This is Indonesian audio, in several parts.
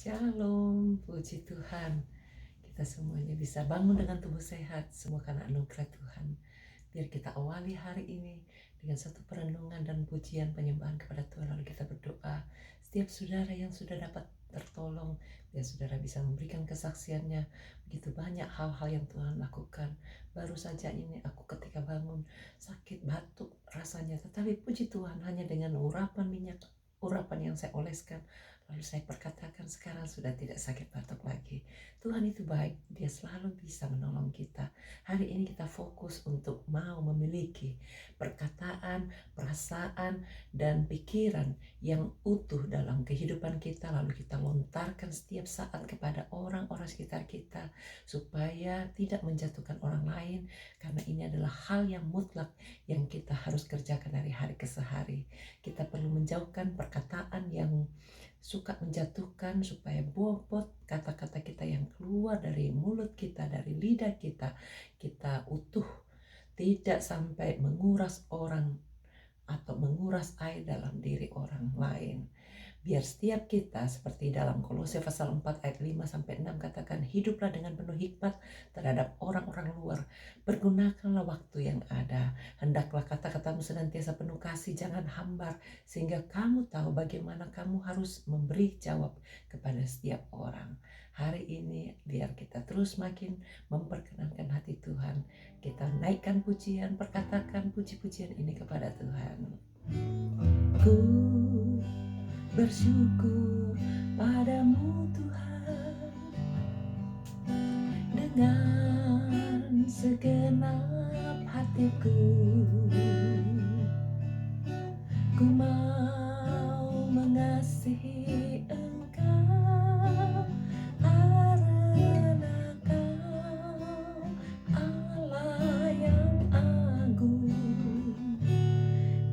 Shalom, puji Tuhan. Kita semuanya bisa bangun dengan tubuh sehat, semua karena anugerah Tuhan. Biar kita awali hari ini dengan satu perenungan dan pujian penyembahan kepada Tuhan. Lalu kita berdoa, setiap saudara yang sudah dapat tertolong, biar saudara bisa memberikan kesaksiannya. Begitu banyak hal-hal yang Tuhan lakukan. Baru saja ini aku ketika bangun sakit batuk rasanya, tetapi puji Tuhan hanya dengan urapan yang saya oleskan, lalu saya perkatakan sekarang sudah tidak sakit batuk lagi. Tuhan itu baik, Dia selalu bisa menolong kita. Hari ini kita fokus untuk mau memiliki perkataan, perasaan, dan pikiran yang utuh dalam kehidupan kita. Lalu kita lontarkan setiap saat kepada orang-orang sekitar kita supaya tidak menjatuhkan orang lain, karena ini adalah hal yang mutlak yang kita harus kerjakan dari hari ke hari. Kita perlu menjauhkan perkataan yang suka menjatuhkan, supaya bobot kata-kata kita yang keluar dari mulut kita, dari lidah kita, kita utuh, tidak sampai menguras orang atau menguras air dalam diri orang lain. Biar setiap kita seperti dalam Kolose pasal 4 ayat 5-6 katakan, hiduplah dengan penuh hikmat terhadap orang-orang luar. Pergunakanlah waktu yang ada. Hendaklah kata-katamu senantiasa penuh kasih, jangan hambar, sehingga kamu tahu bagaimana kamu harus memberi jawab kepada setiap orang. Hari ini biar kita terus makin memperkenankan hati Tuhan. Kita naikkan pujian, perkatakan puji-pujian ini kepada Tuhan. Ku bersyukur padamu Tuhan, dengan segenap hatiku. Ku mau mengasihi Engkau, karena Kau Allah yang agung.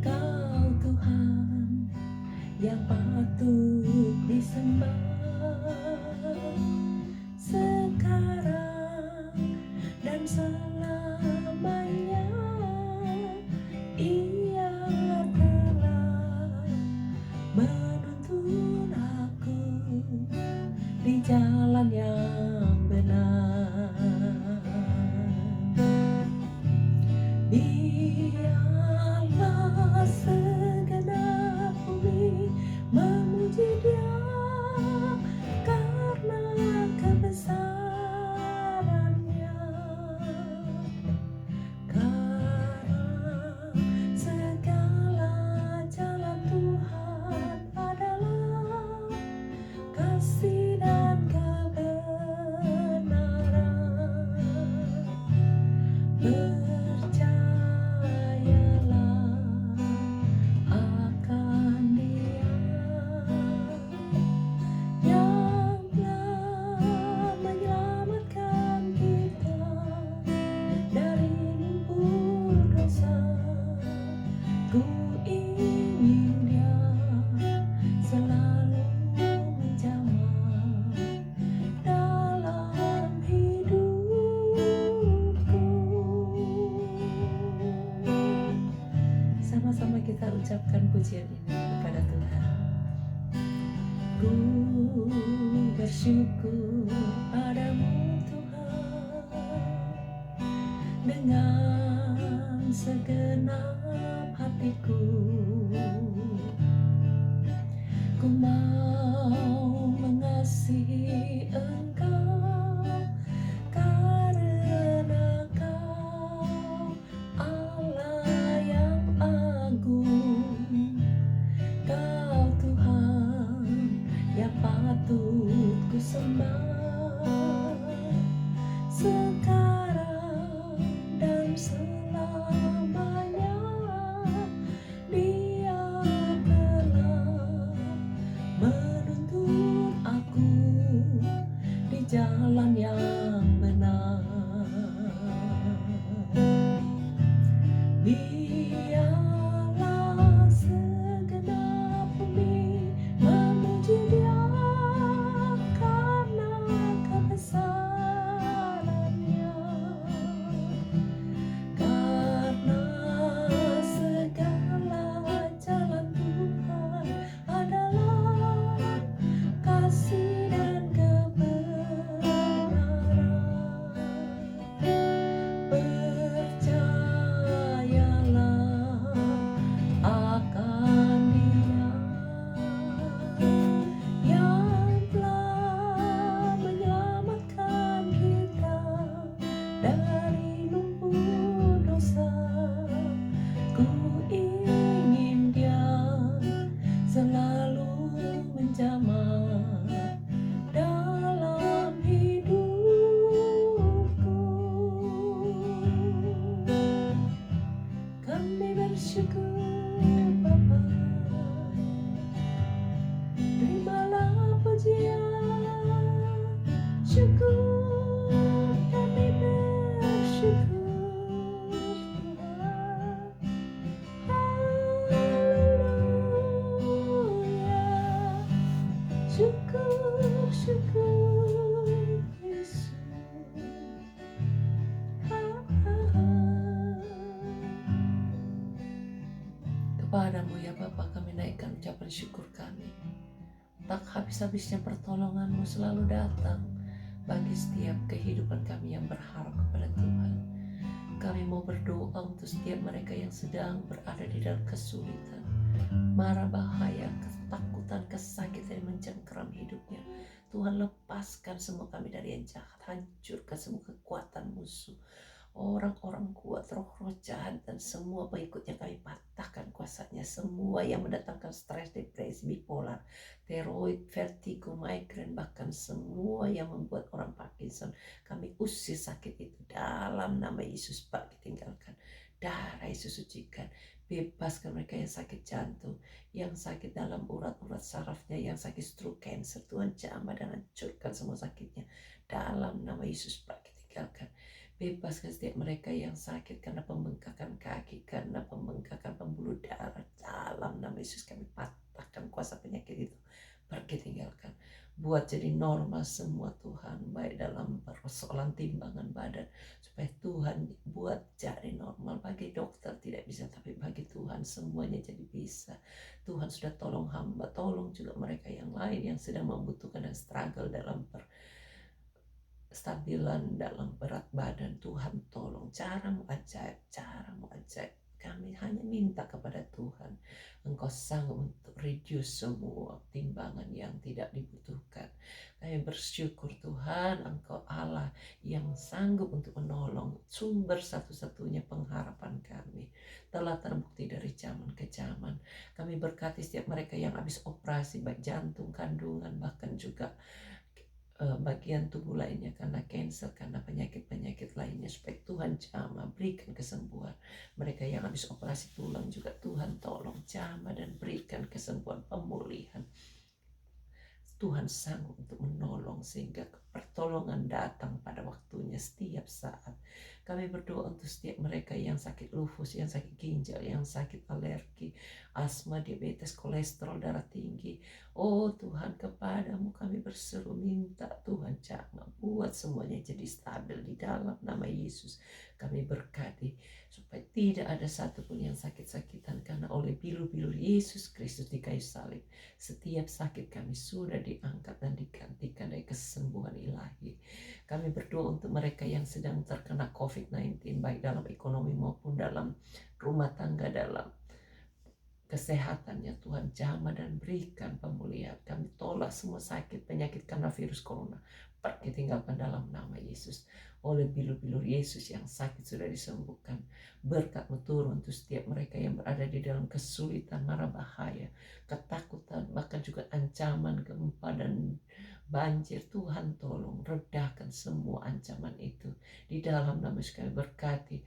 Kau Tuhan yang patut disembah, sekarang dan selamanya. Ia telah menuntun aku di jalan yang benar. Biarlah segenap bumi memuji Dia, karena kebesarannya. Karena segala jalan Tuhan adalah kasih dan kebenaran. Percayalah akan Dia yang telah menyelamatkan kita dari lumpur dosa. Ku ingin Dia selalu menjamah dalam hidupku. Sama-sama kita ucapkan pujian ini kepada Tuhan. Ku bersyukur padamu Tuhan, dengan segenap hatiku. Ku mau mengasihi Engkau, karena Kau Allah yang agung. Kau Tuhan yang patut ku sembah, sekarang dan selamanya. Dia telah menuntun aku di jalan yang benar. Biarlah segenap bumi memuji Dia, karena kebesarannya. Ya Bapa, kami naikkan ucapan syukur kami. Tak habis-habisnya pertolongan-Mu selalu datang bagi setiap kehidupan kami yang berharap kepada Tuhan. Kami mau berdoa untuk setiap mereka yang sedang berada di dalam kesulitan, mara bahaya, ketakutan, kesakitan yang mencengkeram hidupnya. Tuhan, lepaskan semua kami dari yang jahat, hancurkan semua kekuatan musuh, orang-orang kuat, roh-roh jahat, dan semua pengikutnya kami patahkan kuasanya. Semua yang mendatangkan stres, depresi, bipolar, tiroid, vertigo, migrain, bahkan semua yang membuat orang Parkinson, kami usir sakit itu dalam nama Yesus. Pak, ditinggalkan, darah Yesus sucikan. Bebaskan mereka yang sakit jantung, yang sakit dalam urat-urat sarafnya, yang sakit stroke, cancer. Tuhan jamah dan hancurkan semua sakitnya dalam nama Yesus. Pak, ditinggalkan. Bebaskan setiap mereka yang sakit karena pembengkakan kaki, karena pembengkakan pembuluh darah. Dalam nama Yesus kami patahkan kuasa penyakit itu. Pergi, tinggalkan. Buat jadi normal semua Tuhan, baik dalam persoalan timbangan badan, supaya Tuhan buat jadi normal. Bagi dokter tidak bisa, tapi bagi Tuhan semuanya jadi bisa. Tuhan sudah tolong hamba, tolong juga mereka yang lain yang sedang membutuhkan dan struggle dalam stabilan dalam berat badan. Tuhan tolong, caramu ajaib, caramu ajaib. Kami hanya minta kepada Tuhan, Engkau sanggup untuk reduce semua timbangan yang tidak dibutuhkan. Kami bersyukur Tuhan, Engkau Allah yang sanggup untuk menolong, sumber satu-satunya pengharapan kami. Telah terbukti dari zaman ke zaman. Kami berkati setiap mereka yang habis operasi, baik jantung, kandungan, bahkan juga bagian tubuh lainnya karena cancer, karena penyakit-penyakit lainnya, supaya Tuhan jamah berikan kesembuhan. Mereka yang habis operasi tulang juga Tuhan tolong jamah dan berikan kesembuhan, pemulihan. Tuhan sanggup untuk menolong sehingga pertolongan datang pada waktunya setiap saat. Kami berdoa untuk setiap mereka yang sakit lupus, yang sakit ginjal, yang sakit alergi, asma, diabetes, kolesterol, darah tinggi. Oh Tuhan, kepadamu kami berseru, minta Tuhan jamah, buat semuanya jadi stabil di dalam nama Yesus. Kami berkati supaya tidak ada satupun yang sakit-sakitan, karena oleh bilu-bilu Yesus Kristus di kayu salib, setiap sakit kami sudah diangkat dan digantikan dari kesembuhan ilahi. Kami berdoa untuk mereka yang sedang terkena COVID-19, baik dalam ekonomi maupun dalam rumah tangga, dalam kesehatannya. Tuhan jamah dan berikan pemulihan. Kami tolak semua sakit, penyakit karena virus corona. Pergi, tinggalkan dalam nama Yesus. Oleh bilu-bilu Yesus yang sakit sudah disembuhkan. Berkat-Mu turun untuk setiap mereka yang berada di dalam kesulitan, mara bahaya, ketakutan, bahkan juga ancaman gempa dan banjir. Tuhan tolong redakan semua ancaman itu. Di dalam nama Yesus kami berkati.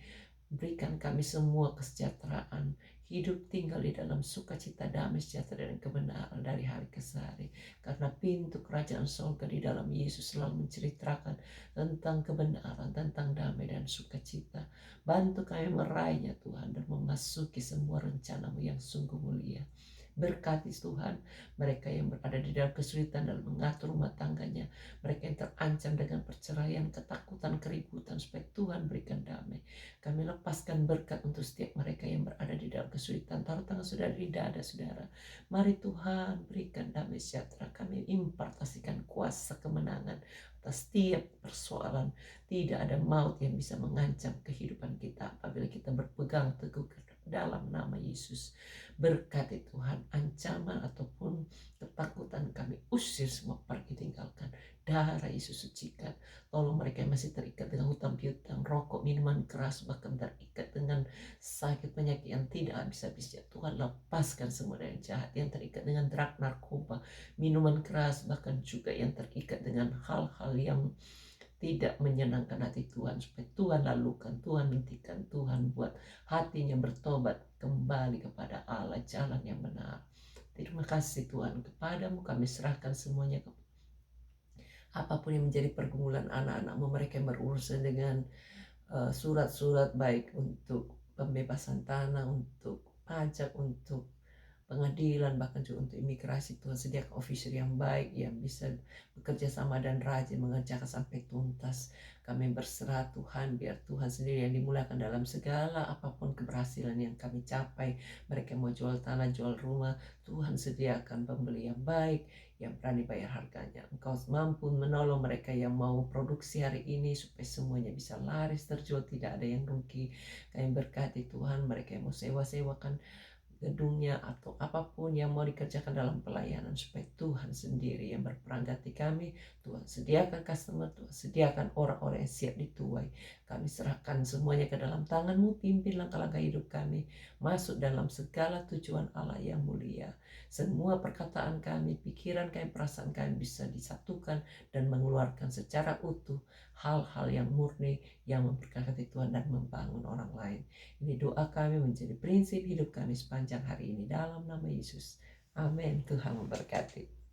Berikan kami semua kesejahteraan, hidup tinggal di dalam sukacita, damai, sejahtera, dan kebenaran dari hari ke hari. Karena pintu kerajaan surga di dalam Yesus selalu menceritakan tentang kebenaran, tentang damai dan sukacita. Bantu kami meraihnya Tuhan, dan memasuki semua rencana-Mu yang sungguh mulia. Berkati Tuhan mereka yang berada di dalam kesulitan dalam mengatur rumah tangganya, mereka yang terancam dengan perceraian, ketakutan, keributan, supaya Tuhan berikan damai. Kami lepaskan berkat untuk setiap mereka yang berada di dalam kesulitan. Taruh tangan saudara di dada saudara. Mari Tuhan berikan damai sejahtera. Kami impartasikan kuasa kemenangan atas setiap persoalan. Tidak ada maut yang bisa mengancam kehidupan kita apabila kita berpegang teguh dalam nama Yesus. Berkati Tuhan, ancaman ataupun ketakutan kami usir semua, pergi, tinggalkan. Darah Yesus sucikan. Tolong mereka yang masih terikat dengan hutang piutang, rokok, minuman keras, bahkan terikat dengan sakit penyakit yang tidak habis-habisnya. Tuhan lepaskan semua dari jahat, yang terikat dengan drug, narkoba, minuman keras, bahkan juga yang terikat dengan hal-hal yang tidak menyenangkan hati Tuhan, supaya Tuhan lalukan, Tuhan hentikan, Tuhan buat hatinya bertobat kembali kepada Allah, jalan yang benar. Terima kasih Tuhan, kepadamu kami serahkan semuanya. Apapun yang menjadi pergumulan anak-anakmu, mereka yang berurusan dengan surat-surat, baik untuk pembebasan tanah, untuk pajak, untuk pengadilan, bahkan juga untuk imigrasi. Tuhan sediakan officer yang baik yang bisa bekerja sama dan rajin mengerjakan sampai tuntas. Kami berserah Tuhan, biar Tuhan sendiri yang dimuliakan dalam segala apapun keberhasilan yang kami capai. Mereka mau jual tanah, jual rumah, Tuhan sediakan pembeli yang baik, yang berani bayar harganya. Engkau mampu menolong mereka yang mau produksi hari ini supaya semuanya bisa laris, terjual, tidak ada yang rugi. Kami berkati Tuhan, mereka yang mau sewa-sewakan gedungnya atau apapun yang mau dikerjakan dalam pelayanan, supaya Tuhan sendiri yang berperan ganti kami. Tuhan sediakan customer, Tuhan sediakan orang-orang yang siap dituai. Kami serahkan semuanya ke dalam tangan-Mu, pimpin langkah-langkah hidup kami masuk dalam segala tujuan Allah yang mulia. Semua perkataan kami, pikiran kami, perasaan kami bisa disatukan dan mengeluarkan secara utuh hal-hal yang murni, yang memberkati Tuhan dan membangun orang lain. Ini doa kami menjadi prinsip hidup kami sepanjang hari ini dalam nama Yesus. Amin. Tuhan memberkati.